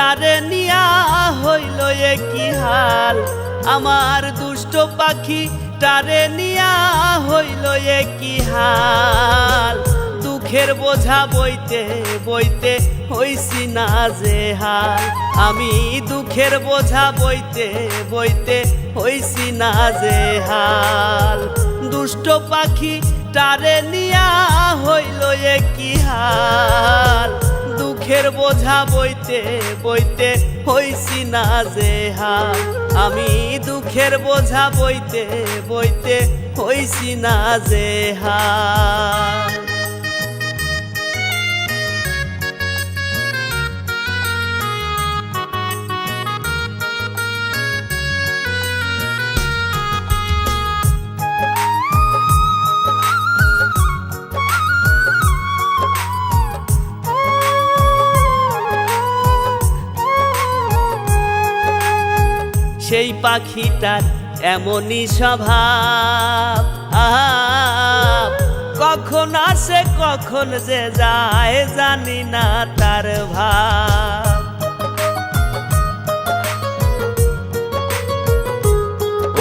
তারে নিয়া হইল কি হাল, আমার দুষ্ট পাখি তারে নিয়া হইল কি হাল। দুঃখের বোঝা বইতে বইতে হইছি না যে হাল, আমি দুঃখের বোঝা বইতে বইতে হইছি না যে হাল। দুষ্ট পাখি তারে নিয়া হইল কি হাল, দুঃখের বোঝা বইতে বইতে হইছি না যে হাল, আমি দুঃখের বোঝা বইতে বইতে হইছি না যে হাল। সেই পাখিটার এমনই স্বভাব, কখন আসে কখন যে যায় জানি না তার ভাব।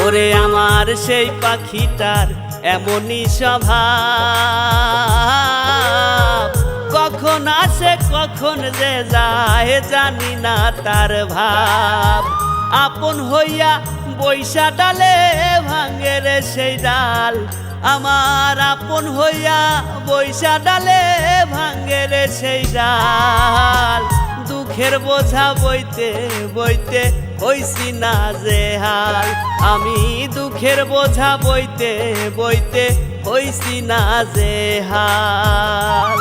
ওরে আমার সেই পাখিটার এমনই স্বভাব, কখন আসে কখন যে যায় জানি না তার ভাব। আপন হইয়া বৈশা ডালে ভাঙে রে সেই ডাল, আমার আপন হইয়া বৈশা ডালে ভাঙে রে সেই ডাল। দুঃখের বোঝা বইতে বইতে হইছি না যে হাল, আমি দুঃখের বোঝা বইতে বইতে হইছি না যে হাল।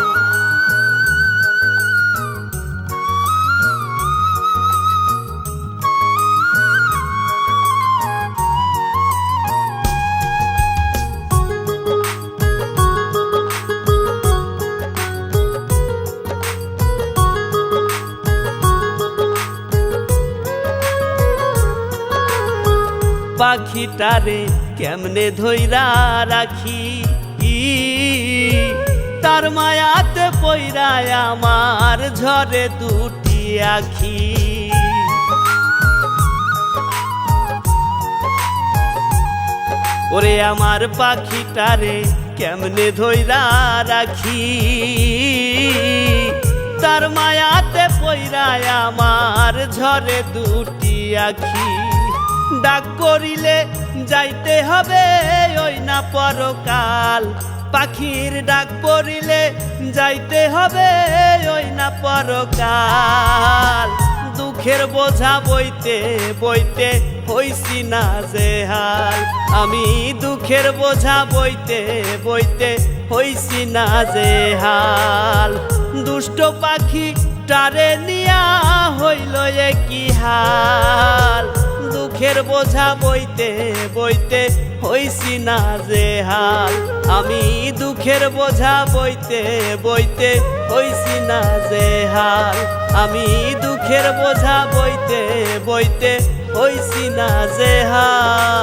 পাখিটারে কেমনে ধইরা রাখি, তার মায়াতে পইরায় আমার ঝরে দুটি আখি। ওরে আমার পাখিটারে কেমনে ধইরা রাখি, তার মায়াতে পইরায় আমার ঝরে দুটি আখি। ডাক করিলে যাইতে হবে ওই না পরকাল, পাখির ডাক পড়িলে যাইতে হবে ওই না পরকাল। দুঃখের বোঝা বইতে বইতে হইছি না যে হাল, আমি দুঃখের বোঝা বইতে বইতে হইছি না যে হাল। দুষ্ট পাখি তারে নিয়া হইল কি হাল, দুঃখের বোঝা বইতে বইতে হইছি না যে হাল, আমি দুঃখের বোঝা বইতে বইতে হইছি না যে হাল, আমি দুঃখের বোঝা বইতে বইতে হইছি না যে হাল।